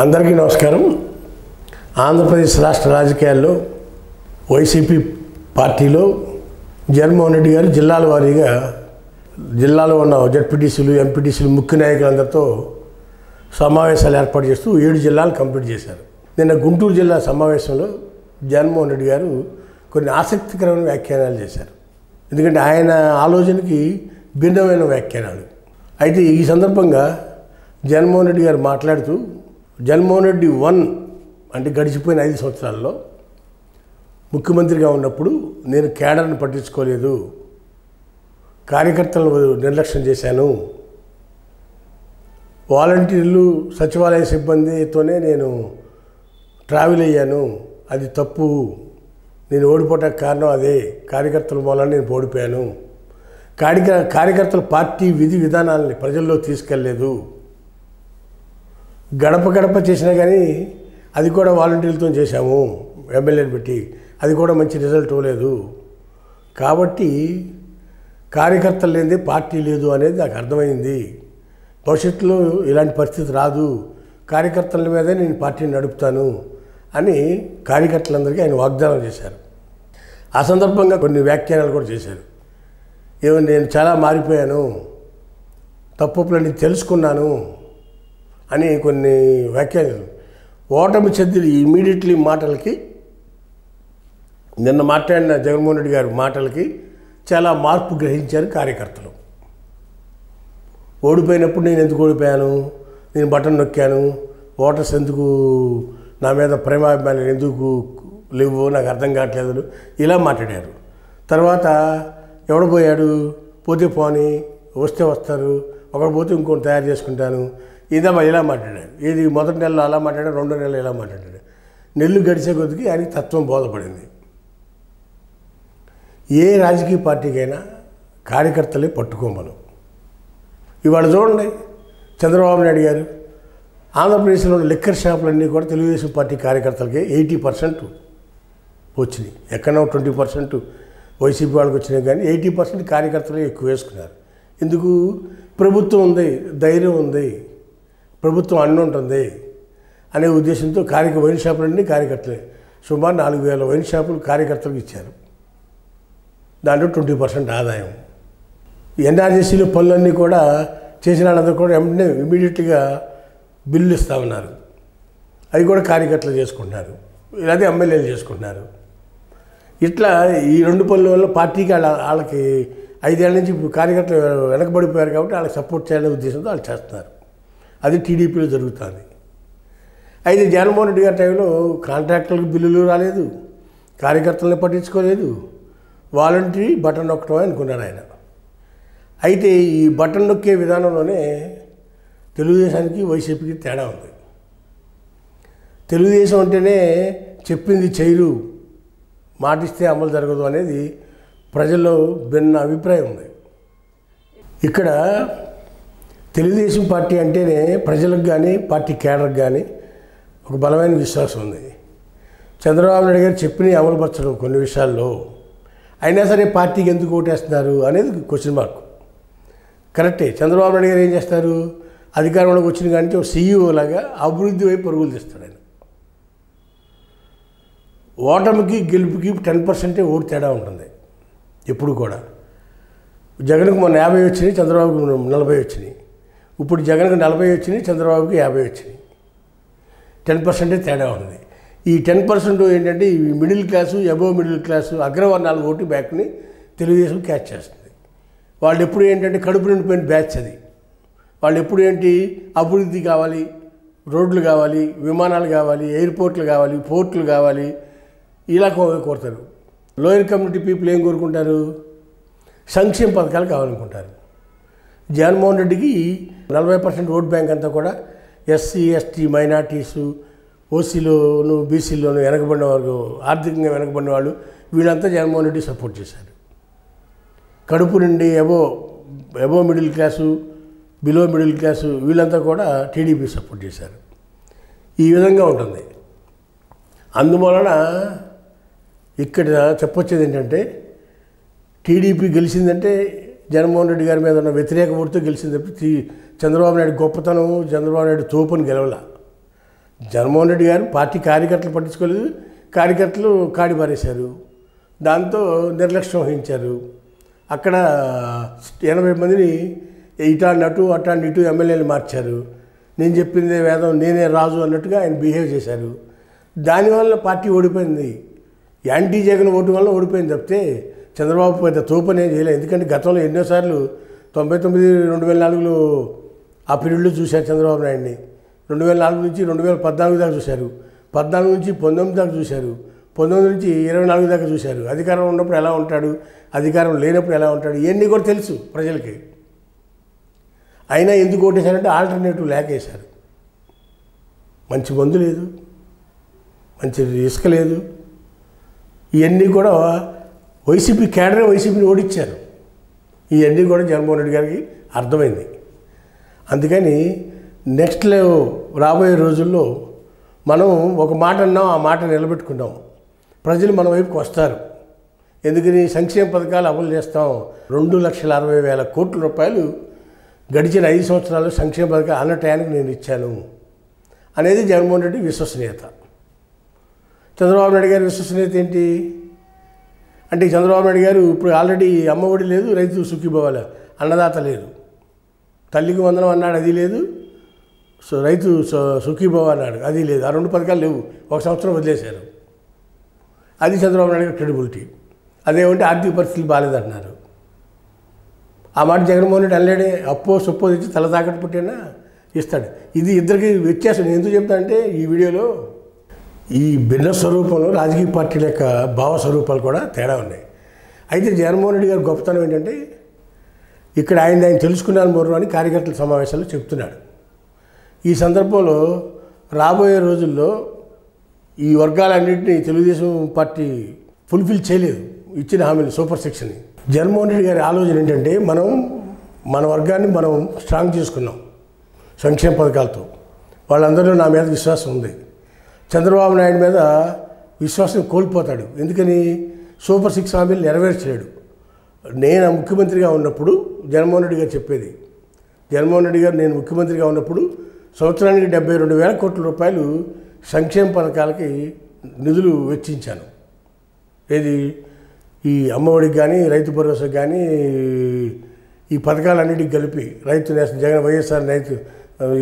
అందరికీ నమస్కారం. ఆంధ్రప్రదేశ్ రాష్ట్ర రాజకీయాల్లో వైసీపీ పార్టీలో జగన్మోహన్ రెడ్డి గారు జిల్లాల వారీగా జిల్లాలో ఉన్న జడ్పీటీసీలు, ఎంపీటీసీలు, ముఖ్య నాయకులందరితో సమావేశాలు ఏర్పాటు చేస్తూ 7 జిల్లాలు కంప్లీట్ చేశారు. నిన్న గుంటూరు జిల్లా సమావేశంలో జగన్మోహన్ రెడ్డి గారు కొన్ని ఆసక్తికరమైన వ్యాఖ్యానాలు చేశారు. ఎందుకంటే ఆయన ఆలోచనకి భిన్నమైన వ్యాఖ్యానాలు. అయితే ఈ సందర్భంగా జగన్మోహన్ రెడ్డి గారు మాట్లాడుతూ జగన్మోహన్ రెడ్డి 1 అంటే గడిచిపోయిన 5 సంవత్సరాల్లో ముఖ్యమంత్రిగా ఉన్నప్పుడు నేను కేడర్ను పట్టించుకోలేదు, కార్యకర్తలను నిర్లక్ష్యం చేశాను, వాలంటీర్లు, సచివాలయ సిబ్బందితోనే నేను ట్రావెల్ అయ్యాను, అది తప్పు, నేను ఓడిపోవటానికి కారణం అదే, కార్యకర్తల మూలాన నేను ఓడిపోయాను, కార్యకర్తల పార్టీ విధి విధానాలని ప్రజల్లో తీసుకెళ్ళలేదు, గడప గడప చేసినా కానీ అది కూడా వాలంటీర్లతో చేశాము, ఎమ్మెల్యేని పెట్టి, అది కూడా మంచి రిజల్ట్ ఇవ్వలేదు, కాబట్టి కార్యకర్తలు లేనిదే పార్టీ లేదు అనేది నాకు అర్థమైంది, భవిష్యత్తులో ఇలాంటి పరిస్థితి రాదు, కార్యకర్తల మీదే నేను పార్టీని నడుపుతాను అని కార్యకర్తలందరికీ ఆయన వాగ్దానం చేశారు. ఆ సందర్భంగా కొన్ని వ్యాఖ్యానాలు కూడా చేశారు. నేను చాలా మారిపోయాను, తప్పులన్నీ తెలుసుకున్నాను అని కొన్ని వ్యాఖ్యానాలు. ఓటమి చెందిన ఇమీడియట్లీ మాటలకి, నిన్న మాట్లాడిన జగన్మోహన్ రెడ్డి గారి మాటలకి చాలా మార్పు గ్రహించారు కార్యకర్తలు. ఓడిపోయినప్పుడు నేను ఎందుకు ఓడిపోయాను, నేను బటన్ నొక్కాను, ఓటర్స్ ఎందుకు నా మీద ప్రేమాభిమానులు ఎందుకు లేవు, నాకు అర్థం కావట్లేదు, ఇలా మాట్లాడారు. తర్వాత ఎవడు పోయాడు, పోతే పోని, వస్తే వస్తారు, ఒకడు పోతే ఇంకొని తయారు చేసుకుంటాను, ఇదమ్మా ఇలా మాట్లాడాడు. ఇది మొదటి నెలలో అలా మాట్లాడాడు, 2వ నెలలో ఇలా మాట్లాడాడు. నెల్లు గడిచే కొద్దికి ఆయనకి తత్వం బోధపడింది. ఏ రాజకీయ పార్టీకైనా కార్యకర్తలే పట్టుకోమను. ఇవాళ చూడండి, చంద్రబాబు నాయుడు గారు ఆంధ్రప్రదేశ్లో ఉన్న లిక్కర్ షాపులన్నీ కూడా తెలుగుదేశం పార్టీ కార్యకర్తలకే 80% వచ్చినాయి. ఎక్కడో 20% వైసీపీ వాళ్ళకి వచ్చినాయి, కానీ 80% కార్యకర్తలే ఎక్కువ వేసుకున్నారు. ఎందుకు? ప్రభుత్వం ఉంది, ధైర్యం ఉంది, ప్రభుత్వం అన్నీ ఉంటుంది అనే ఉద్దేశంతో వైన్ షాపులన్నీ కార్యకర్తలే. సుమారు 4,000 వైన్ షాపులు కార్యకర్తలకు ఇచ్చారు. దాంట్లో 20% ఆదాయం. ఎన్ఆర్జీసీలో పనులన్నీ కూడా చేసిన వాళ్ళందరూ కూడా వెంటనే ఇమీడియట్గా బిల్లు ఇస్తామన్నారు. అవి కూడా కార్యకర్తలు చేసుకుంటున్నారు, ఇలాగే ఎమ్మెల్యేలు చేసుకుంటున్నారు. ఇట్లా ఈ 2 పనుల వల్ల పార్టీకి వాళ్ళకి 5 ఏళ్ళ నుంచి కార్యకర్తలు వెనకబడిపోయారు కాబట్టి వాళ్ళకి సపోర్ట్ చేయాలనే ఉద్దేశంతో వాళ్ళు చేస్తున్నారు. అది టీడీపీలో జరుగుతుంది. అయితే జగన్మోహన్ రెడ్డి గారి టైంలో కాంట్రాక్టర్లకు బిల్లులు రాలేదు, కార్యకర్తలను పట్టించుకోలేదు, వాలంటరీ బటన్ నొక్కటమే అనుకున్నారు ఆయన. అయితే ఈ బటన్ నొక్కే విధానంలోనే తెలుగుదేశానికి వైసీపీకి తేడా ఉంది. తెలుగుదేశం అంటేనే చెప్పింది చేయరు, మాటిస్తే అమలు జరగదు అనేది ప్రజల్లో భిన్న అభిప్రాయం ఉంది. ఇక్కడ తెలుగుదేశం పార్టీ అంటేనే ప్రజలకు కానీ పార్టీ కేడర్కి కానీ ఒక బలమైన విశ్వాసం ఉంది. చంద్రబాబు నాయుడు గారు చెప్పినవి అమలుపరచడం కొన్ని విషయాల్లో, అయినా సరే పార్టీకి ఎందుకు ఓటేస్తున్నారు అనేది క్వశ్చన్ మార్క్. కరెక్టే, చంద్రబాబు నాయుడు గారు ఏం చేస్తారు, అధికారంలోకి వచ్చిన కానీ ఒక సీఈఓ లాగా అభివృద్ధి వైపు పరుగులు తీస్తాడు ఆయన. ఓటమికి గెలుపుకి 10% ఓటు తేడా ఉంటుంది ఎప్పుడు కూడా. జగన్కు మొన్న 50 వచ్చినాయి, చంద్రబాబుకు 40 వచ్చినాయి. ఇప్పుడు జగన్కు 40 వచ్చినాయి, చంద్రబాబుకి 50 వచ్చినాయి. 10% తేడా ఉంది. ఈ 10% ఏంటంటే ఈ middle class, above middle class, అగ్రవర్ణాల ఓటు బ్యాక్ని తెలుగుదేశం క్యాచ్ చేస్తుంది. వాళ్ళు ఎప్పుడు ఏంటంటే కడుపు నిండిపోయిన బ్యాచ్ అది. వాళ్ళు ఎప్పుడు ఏంటి, అభివృద్ధి కావాలి, రోడ్లు కావాలి, విమానాలు కావాలి, ఎయిర్పోర్ట్లు కావాలి, పోర్ట్లు కావాలి, ఇలా కోరుతారు. లోయర్ కమ్యూనిటీ పీపుల్ ఏం కోరుకుంటారు, సంక్షేమ పథకాలు కావాలనుకుంటారు. జగన్మోహన్ రెడ్డికి 40% ఓట్ బ్యాంక్ అంతా కూడా ఎస్సీ, ఎస్టీ, మైనార్టీసు, ఓసీలోను, బీసీలోను వెనకబడిన వారు, ఆర్థికంగా వెనకబడిన వాళ్ళు, వీళ్ళంతా జగన్మోహన్ రెడ్డి సపోర్ట్ చేశారు. కడుపు నుండి above middle class, below middle class వీళ్ళంతా కూడా టీడీపీ సపోర్ట్ చేశారు. ఈ విధంగా ఉంటుంది. అందువలన ఇక్కడ చెప్పొచ్చేది ఏంటంటే, టీడీపీ గెలిచిందంటే జగన్మోహన్ రెడ్డి గారి మీద ఉన్న వ్యతిరేక ఓటుతో గెలిచింది తప్ప చంద్రబాబు నాయుడు గొప్పతనం, చంద్రబాబు నాయుడు తోపుని గెలవల. జగన్మోహన్ రెడ్డి గారు పార్టీ కార్యకర్తలు పట్టించుకోలేదు, కార్యకర్తలు కాడి పారేశారు, దాంతో నిర్లక్ష్యం వహించారు. అక్కడ 80 మందిని ఇటు అటు ఎమ్మెల్యేలు మార్చారు. నేను చెప్పిందే వేదం, నేనే రాజు అన్నట్టుగా ఆయన బిహేవ్ చేశారు. దానివల్ల పార్టీ ఓడిపోయింది. యాంటీ జగన్ ఓటు వల్ల ఓడిపోయింది తప్పితే చంద్రబాబు పెద్ద తోపనే చేయలేదు. ఎందుకంటే గతంలో ఎన్నోసార్లు 99, 2004లో ఆ పీరియడ్లో చూశారు చంద్రబాబు నాయుడిని. 2004 నుంచి 2014 దాకా చూశారు, 14 నుంచి 19 దాకా చూశారు, 19 నుంచి 24 దాకా చూశారు. అధికారం ఉన్నప్పుడు ఎలా ఉంటాడు, అధికారం లేనప్పుడు ఎలా ఉంటాడు, ఇవన్నీ కూడా తెలుసు ప్రజలకి. అయినా ఎందుకు ఓటేశారంటే ఆల్టర్నేటివ్ లేకేశారు. మంచి మందు లేదు, మంచి ఇసుక లేదు, ఇవన్నీ కూడా వైసీపీ కేడరే వైసీపీని ఓడించారు. ఇవన్నీ కూడా జగన్మోహన్ రెడ్డి గారికి అర్థమైంది. అందుకని నెక్స్ట్ రాబోయే రోజుల్లో మనం ఒక మాట అన్నాం, ఆ మాట నిలబెట్టుకున్నాం. ప్రజలు మన వైపుకి వస్తారు. ఎందుకని సంక్షేమ పథకాలు అమలు చేస్తాం. 2,60,000 కోట్ల రూపాయలు గడిచిన 5 సంవత్సరాలు సంక్షేమ పథకాలు అన్న టయానికి నేను ఇచ్చాను అనేది జగన్మోహన్ రెడ్డి విశ్వసనీయత. చంద్రబాబు నాయుడు గారి విశ్వసనీయత ఏంటి అంటే, చంద్రబాబు నాయుడు గారు ఇప్పుడు ఆల్రెడీ అమ్మఒడి లేదు, రైతు సుఖీభవాల అన్నదాత లేదు, తల్లికి వందనం అన్నాడు, అది లేదు, రైతు సుఖీభవ అన్నాడు, అది లేదు. ఆ 2 పథకాలు లేవు, 1 సంవత్సరం వదిలేశారు. అది చంద్రబాబు నాయుడు గారి క్రెడిబిలిటీ. అదేమంటే ఆర్థిక పరిస్థితులు బాగాలేదంటున్నారు. ఆ మాట జగన్మోహన్ రెడ్డి అనలేడే. అప్పో సొప్పో తెచ్చి తల తాకట్టు పుట్టినా ఇస్తాడు. ఇది ఇద్దరికి వ్యత్యాసం. నేను ఎందుకు చెప్తానంటే, ఈ వీడియోలో ఈ భిన్న స్వరూపంలో రాజకీయ పార్టీల యొక్క భావ స్వరూపాలు కూడా తేడా ఉన్నాయి. అయితే జగన్మోహన్ రెడ్డి గారి గొప్పతనం ఏంటంటే, ఇక్కడ ఆయన తెలుసుకున్నాను మరో అని కార్యకర్తల సమావేశాల్లో చెప్తున్నాడు. ఈ సందర్భంలో రాబోయే రోజుల్లో ఈ వర్గాలన్నింటినీ తెలుగుదేశం పార్టీ ఫుల్ఫిల్ చేయలేదు, ఇచ్చిన హామీలు సూపర్ సిక్స్ని. జగన్మోహన్ రెడ్డి గారి ఆలోచన ఏంటంటే, మన వర్గాన్ని మనం స్ట్రాంగ్ చేసుకున్నాం సంక్షేమ పథకాలతో. వాళ్ళందరూ నా మీద విశ్వాసం ఉంది. చంద్రబాబు నాయుడు మీద విశ్వాసం కోల్పోతాడు. ఎందుకని? సూపర్ 6 హామీలు నెరవేర్చలేడు. నేను ముఖ్యమంత్రిగా ఉన్నప్పుడు జగన్మోహన్ రెడ్డి గారు చెప్పేది, జగన్మోహన్ రెడ్డి గారు నేను ముఖ్యమంత్రిగా ఉన్నప్పుడు సంవత్సరానికి 72,000 కోట్ల రూపాయలు సంక్షేమ పథకాలకి నిధులు వెచ్చించాను. ఏది? ఈ అమ్మఒడికి కానీ, రైతు భరోసాకి కానీ, ఈ పథకాలన్నిటికి కలిపి, రైతు నేషన్ జగన్ వైఎస్ఆర్ రైతు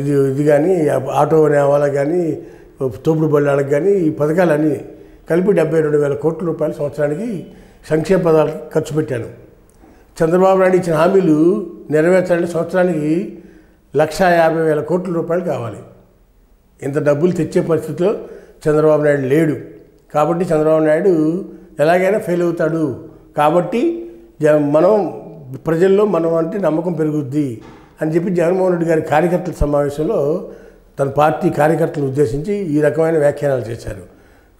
ఇది కానీ, ఆటో నేవాలా కానీ, తోపుడు బళ్ళాలకు కానీ, ఈ పథకాలన్నీ కలిపి 72,000 కోట్ల రూపాయలు సంవత్సరానికి సంక్షేమ పథకాలకి ఖర్చు పెట్టాను. చంద్రబాబు నాయుడు ఇచ్చిన హామీలు నెరవేర్చాలంటే సంవత్సరానికి 1,50,000 కోట్ల రూపాయలు కావాలి. ఇంత డబ్బులు తెచ్చే పరిస్థితిలో చంద్రబాబు నాయుడు లేడు. కాబట్టి చంద్రబాబు నాయుడు ఎలాగైనా ఫెయిల్ అవుతాడు. కాబట్టి ప్రజల్లో మనం అంటే నమ్మకం పెరుగుద్ది అని చెప్పి జగన్మోహన్ రెడ్డి గారి కార్యకర్తల సమావేశంలో తన పార్టీ కార్యకర్తలను ఉద్దేశించి ఈ రకమైన వ్యాఖ్యానాలు చేశారు.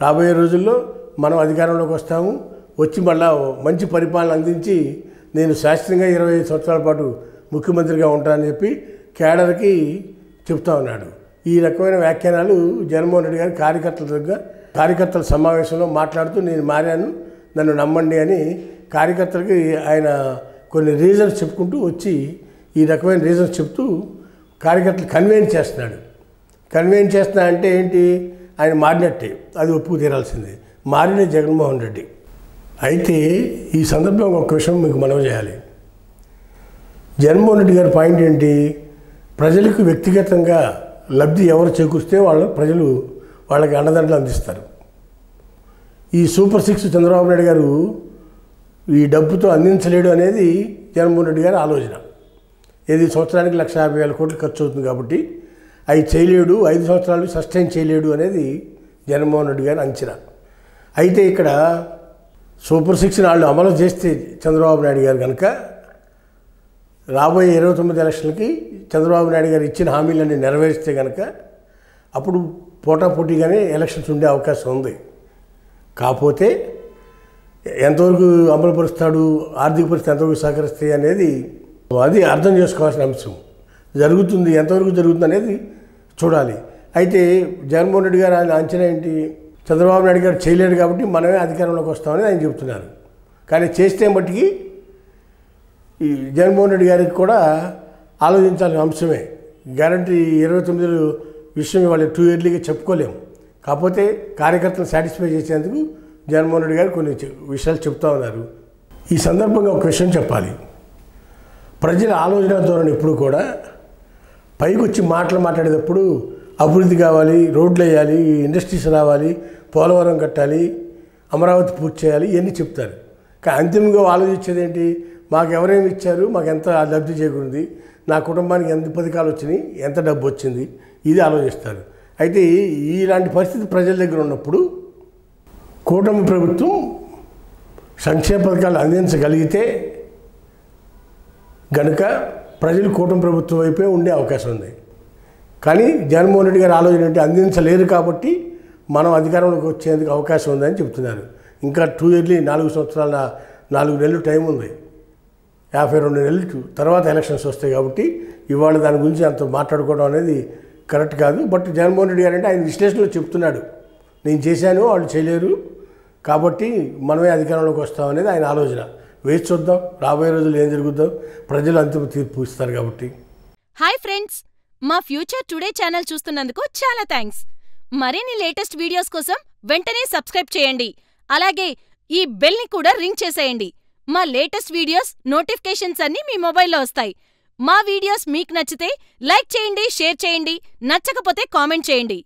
రాబోయే రోజుల్లో మనం అధికారంలోకి వస్తాము, వచ్చి మళ్ళా మంచి పరిపాలన అందించి నేను శాస్త్రంగా 25 సంవత్సరాల పాటు ముఖ్యమంత్రిగా ఉంటానని చెప్పి కేడర్కి చెప్తా ఉన్నాడు. ఈ రకమైన వ్యాఖ్యానాలు జగన్మోహన్ రెడ్డి గారి కార్యకర్తల సమావేశంలో మాట్లాడుతూ నేను మారాను, నన్ను నమ్మండి అని కార్యకర్తలకి ఆయన కొన్ని రీజన్స్ చెప్పుకుంటూ వచ్చి ఈ రకమైన రీజన్స్ చెప్తూ కార్యకర్తలు కన్వీన్స్ చేస్తున్నాడు. కన్వీన్స్ చేస్తున్నా అంటే ఏంటి? ఆయన మారినట్టే, అది ఒప్పుకు తీరాల్సిందే. మారిన జగన్మోహన్ రెడ్డి. అయితే ఈ సందర్భంగా ఒక విషయం మీకు మనవి చేయాలి. జగన్మోహన్ రెడ్డి గారి పాయింట్ ఏంటి? ప్రజలకు వ్యక్తిగతంగా లబ్ధి ఎవరు చేకూరిస్తే ప్రజలు వాళ్ళకి అండదండలు అందిస్తారు. ఈ సూపర్ 6 చంద్రబాబు నాయుడు గారు ఈ డబ్బుతో అందించలేడు అనేది జగన్మోహన్ రెడ్డి గారి ఆలోచన. ఏది? సంవత్సరానికి 1,50,000 కోట్లు ఖర్చు అవుతుంది కాబట్టి అవి చేయలేడు, 5 సంవత్సరాలు సస్టైన్ చేయలేడు అనేది జగన్మోహన్ రెడ్డి గారి అంచనా. అయితే ఇక్కడ సూపర్ 6 వాళ్ళు అమలు చేస్తే చంద్రబాబు నాయుడు గారు కనుక రాబోయే 29 ఎలక్షన్లకి చంద్రబాబు నాయుడు గారు ఇచ్చిన హామీలన్నీ నెరవేరిస్తే కనుక అప్పుడు పోటాపోటీగానే ఎలక్షన్స్ ఉండే అవకాశం ఉంది. కాకపోతే ఎంతవరకు అమలుపరుస్తాడు, ఆర్థిక పరిస్థితి ఎంతవరకు సహకరిస్తాయి అనేది అది అర్థం చేసుకోవాల్సిన అంశం. జరుగుతుంది, ఎంతవరకు జరుగుతుంది అనేది చూడాలి. అయితే జగన్మోహన్ రెడ్డి గారు ఆయన అంచనా ఏంటి? చంద్రబాబు నాయుడు గారు చేయలేడు కాబట్టి మనమే అధికారంలోకి వస్తామని ఆయన చెబుతున్నారు. కానీ చేస్తే మట్టికి ఈ జగన్మోహన్ రెడ్డి గారికి కూడా ఆలోచించాల్సిన అంశమే. గ్యారంటీ విషయం ఇవాళ 2 ఇయర్లీగా చెప్పుకోలేము. కాకపోతే కార్యకర్తలను సాటిస్ఫై చేసేందుకు జగన్మోహన్ రెడ్డి గారు కొన్ని విషయాలు చెప్తా ఉన్నారు. ఈ సందర్భంగా ఒక విషయం చెప్పాలి. ప్రజల ఆలోచన ధోరణి ఎప్పుడు కూడా పైకి వచ్చి మాట్లాడేటప్పుడు అభివృద్ధి కావాలి, రోడ్లు వేయాలి, ఇండస్ట్రీస్ రావాలి, పోలవరం కట్టాలి, అమరావతి పూర్తి చేయాలి, ఇవన్నీ చెప్తారు. కానీ అంతిమంగా ఆలోచించేది ఏంటి? మాకు ఎవరేమి ఇచ్చారు, మాకు ఎంత లబ్ధి చేకూరింది, నా కుటుంబానికి ఎంత పథకాలు వచ్చినాయి, ఎంత డబ్బు వచ్చింది, ఇది ఆలోచిస్తారు. అయితే ఇలాంటి పరిస్థితి ప్రజల దగ్గర ఉన్నప్పుడు కూటమి ప్రభుత్వం సంక్షేమ పథకాలు అందించగలిగితే గనుక ప్రజలు కూటమి ప్రభుత్వం వైపే ఉండే అవకాశం ఉంది. కానీ జగన్మోహన్ రెడ్డి గారి ఆలోచన ఏంటి? అందించలేరు కాబట్టి మనం అధికారంలోకి వచ్చేందుకు అవకాశం ఉందని చెప్తున్నారు. ఇంకా 2 ఇయర్లీ 4 సంవత్సరాల 4 నెలలు టైం ఉంది. 52 నెలలు తర్వాత ఎలక్షన్స్ వస్తాయి. కాబట్టి ఇవాళ దాని గురించి అంత మాట్లాడుకోవడం అనేది కరెక్ట్ కాదు. బట్ జగన్మోహన్ రెడ్డి గారు అంటే ఆయన విశ్లేషణలో చెప్తున్నాడు, నేను చేశాను, వాళ్ళు చేయలేరు, కాబట్టి మనమే అధికారంలోకి వస్తామనేది ఆయన ఆలోచన. వేచి చూద్దాం, రాబోయే రోజులు ఏం జరుగుద్దాం, ప్రజలు అంతిమ తీర్పు ఇస్తారు కాబట్టి. హాయ్ ఫ్రెండ్స్, మా ఫ్యూచర్ టుడే ఛానల్ చూస్తున్నందుకు చాలా థ్యాంక్స్. మరిన్ని లేటెస్ట్ వీడియోస్ కోసం వెంటనే సబ్స్క్రైబ్ చేయండి. అలాగే ఈ బెల్ ని కూడా రింగ్ చేసేయండి. మా లేటెస్ట్ వీడియోస్ నోటిఫికేషన్స్ అన్నీ మీ మొబైల్లో వస్తాయి. మా వీడియోస్ మీకు నచ్చితే లైక్ చేయండి, షేర్ చేయండి, నచ్చకపోతే కామెంట్ చేయండి.